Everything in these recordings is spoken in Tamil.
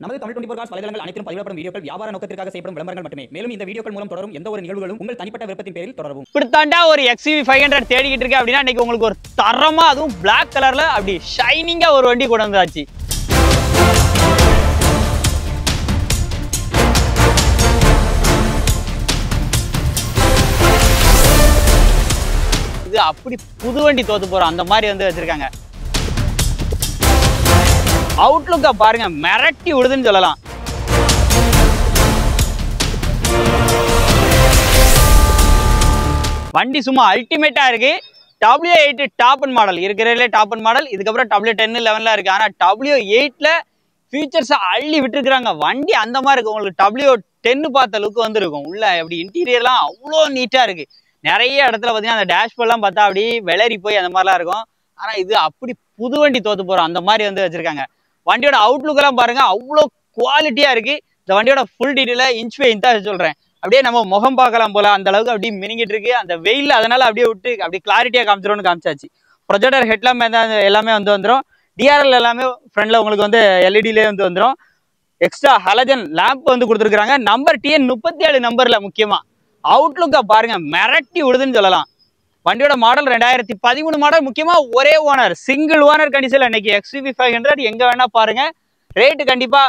நமது தமிழ் 24 காஸ் வலைதளங்கள் அனைத்தும் பதிவிடப்படும் வீடியோக்கள் வியாபார நோக்கத்திற்காக செய்யப்படும் விளம்பரங்கள் மட்டுமே. மேலும் இந்த வீடியோக்கள் மூலம் தொடரும் எந்த ஒரு நிகழ்வுகளும் உங்கள் தனிப்பட்ட விருப்பத்தின் பேரில் தொடரவும். இப்படித்தாண்டா ஒரு XUV 500 தேடிக்கிட்டு இருக்கேன் அப்படின்னா இன்னைக்கு உங்களுக்கு ஒரு தரமா அதுவும் Black கலர்ல அப்படி ஷைனிங்கா ஒரு வண்டி கொண்டு வந்தாச்சு. இது அப்படி புது வண்டி தோத்து போறோம் அந்த மாதிரி வந்து வச்சிருக்காங்க. அவுட்லுக்கா பாருங்க, மிரட்டி விடுதுன்னு சொல்லலாம். வண்டி சும்மா அல்டிமேட்டா இருக்கு. W8 டாப் அண்ட் மாடல் இருக்கிறதுல டாப் அண்ட் மாடல். இதுக்கப்புறம் W10 11 இருக்கு. ஆனா W8ல ஃபீச்சர்ஸ் அள்ளி விட்டுருக்காங்க. வண்டி அந்த மாதிரி இருக்கு. உங்களுக்கு W10 பார்த்த லுக் வந்துருக்கும். உள்ள அப்படி இன்டீரியர்லாம் அவ்வளோ நீட்டா இருக்கு. நிறைய இடத்துல பார்த்தீங்கன்னா அந்த டேஷ்போர்ட்லாம் பார்த்தா அப்படி வெளரி போய் அந்த மாதிரிலாம் இருக்கும். ஆனா இது அப்படி புது வண்டி தோத்து போறோம் அந்த மாதிரி வந்து வச்சிருக்காங்க. வண்டியோட அவுட்லுக் எல்லாம் பாருங்க, அவ்வளோ குவாலிட்டியா இருக்கு. இந்த வண்டியோட ஃபுல் டீட்டெயில இன்ச் பை இன்ச்சா சொல்றேன். அப்படியே நம்ம முகம் பார்க்கலாம் போல அந்த அளவுக்கு அப்படியே மினிங்கிட்டு இருக்கு. அந்த வெயில் அதனால அப்படியே விட்டு அப்படி கிளாரிட்டியா காமிச்சிரும்னு காமிச்சாச்சு. ப்ரொஜெக்டர் ஹெட்லாம்ப் எல்லாமே வந்துடும். டிஆர்எல் எல்லாமே ஃப்ரண்ட்ல உங்களுக்கு வந்து எல்இடிலே வந்து வந்துடும். எக்ஸ்ட்ரா ஹலஜன் லேம்ப் வந்து கொடுத்துருக்காங்க. நம்பர் TN 37 நம்பர்ல முக்கியமா அவுட்லுக்கா பாருங்க, மிரட்டி விடுதுன்னு சொல்லலாம். வண்டியோட மாடல் 2013 மாடல். முக்கியமா ஒரே ஓனர், சிங்கிள் ஓனர் கண்டிஷன்ல இன்னைக்கு XUV 500 எங்க வேணா பாருங்க. ரேட்டு கண்டிப்பா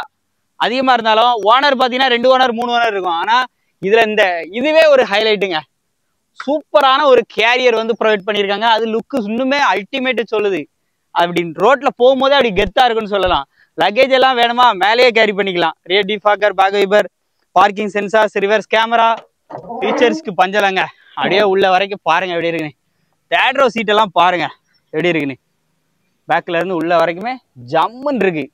அதிகமா இருந்தாலும் ஓனர் பாத்தீங்கன்னா 2 ஓனர் 3 ஓனர் இருக்கும். ஆனா இதுல இதுவே ஒரு ஹைலைட்டுங்க. சூப்பரான ஒரு கேரியர் வந்து ப்ரொவைட் பண்ணியிருக்காங்க. அது லுக்கு இன்னுமே அல்டிமேட் சொல்லுது. அப்படி ரோட்ல போகும்போதே அப்படி கெத்தா இருக்குன்னு சொல்லலாம். லக்கேஜ் எல்லாம் வேணுமா மேலேயே கேரி பண்ணிக்கலாம். Rear defogger, back wiper, parking sensors, reverse camera, ஃபீச்சர்ஸ்க்கு பஞ்சலங்க. அப்படியே உள்ள வரைக்கும் பாருங்க எப்படி இருக்குன்னு. தேட்ரோ சீட் எல்லாம் பாருங்க எப்படி இருக்குன்னு. பேக்ல இருந்து உள்ள வரைக்குமே ஜம்முன்னு இருக்கு.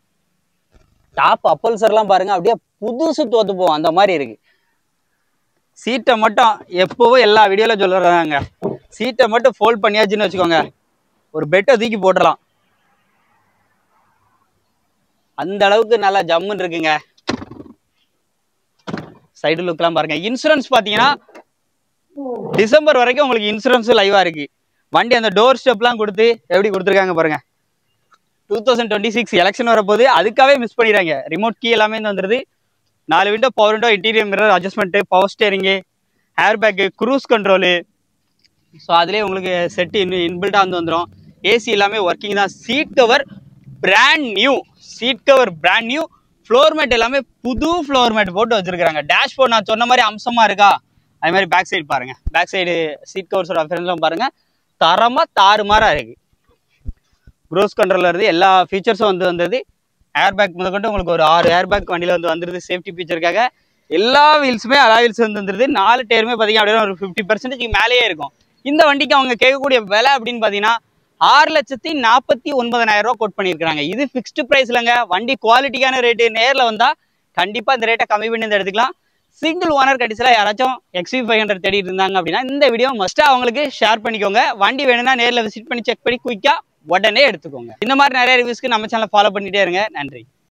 டாப் அப்பல்சர்லாம் பாருங்க, அப்படியே புதுசு தோத்து போவோம் அந்த மாதிரி இருக்கு. சீட்டை மட்டும் எப்பவும் எல்லா வீடியோல சொல்லுறாங்க, சீட்டை மட்டும் ஃபோல்ட் பண்ணியாச்சுன்னு வச்சுக்கோங்க, ஒரு பெட்டை தூக்கி போட்டுடலாம். அந்த அளவுக்கு நல்லா ஜம்முன்னு இருக்குங்க. சைடு லுக்லாம் பாருங்க. இன்சூரன்ஸ் பாத்தீங்கன்னா டிசம்பர் வரைக்கும் உங்களுக்கு இன்சூரன்ஸ் லைவா இருக்கு. வண்டி அந்த டோர் ஸ்டெப்லாம் கொடுத்து எப்படி கொடுத்துருக்காங்க பாருங்க. 2026 எலெக்ஷன் வரப்போது, அதுக்காகவே மிஸ் பண்ணிடுறாங்க. ரிமோட் கீ எல்லாமே வந்துருது. 4 window, power window, interior mirror adjustment, power steering, air bag, cruise control. So அதுலேயே உங்களுக்கு செட்டு இன்னும் இன்பில்ட்டாக வந்து வந்துடும். ஏசி எல்லாமே ஒர்க்கிங் தான். Seat cover brand new, seat cover brand new. Floor mat எல்லாமே புது ஃப்ளோர் மேட் போட்டு வச்சிருக்காங்க. டேஷ்போர்ட் நான் சொன்ன மாதிரி அம்சமா இருக்கா, அது மாதிரி பேக் சைடு பாருங்க. பேக் சைடு சீட் கவர்ஸோட அஃபரன்ஸ்லாம் பாருங்க, தரமா தாறுமாறா இருக்கு. க்ரூஸ் கண்ட்ரோல்ல இருந்து எல்லா ஃபீச்சர்ஸும் வந்து வந்தது. ஏர் பேக் முதற்கொண்டு உங்களுக்கு ஒரு 6 ஏர் பேக் வண்டியில் வந்து வந்துருது. சேஃப்டி ஃபீச்சருக்காக எல்லா வீல்ஸுமே அலாய் வீல்ஸ் வந்து வந்துருது. 4 டயருமே பார்த்தீங்கன்னா அப்படியே ஒரு 50% மேலேயே இருக்கும். இந்த வண்டிக்கு அவங்க கேட்கக்கூடிய விலை அப்படின்னு பார்த்தீங்கன்னா 6,49,000 ரூபா கோட் பண்ணியிருக்காங்க. இது ஃபிக்ஸ்டு ப்ரைஸ்லங்க. வண்டி குவாலிட்டியான ரேட்டு. நேரில் வந்தால் கண்டிப்பாக இந்த ரேட்டை கம்மி பண்ணி எடுத்துக்கலாம். சிங்கிள் ஓனர் கண்டிஷனில் யாராச்சும் XUV 500 தேடிட்டு இருந்தாங்க அப்படின்னா இந்த வீடியோ மஸ்ட்டாக அவங்களுக்கு ஷேர் பண்ணிக்கோங்க. வண்டி வேணும்னா நேரில் விசிட் பண்ணி செக் பண்ணி குயிக்காக உடனே எடுத்துக்கோங்க. இந்த மாதிரி நிறைய ரிவ்யூஸ்க்கு நம்ம சேனலை ஃபாலோ பண்ணிட்டே இருங்க. நன்றி.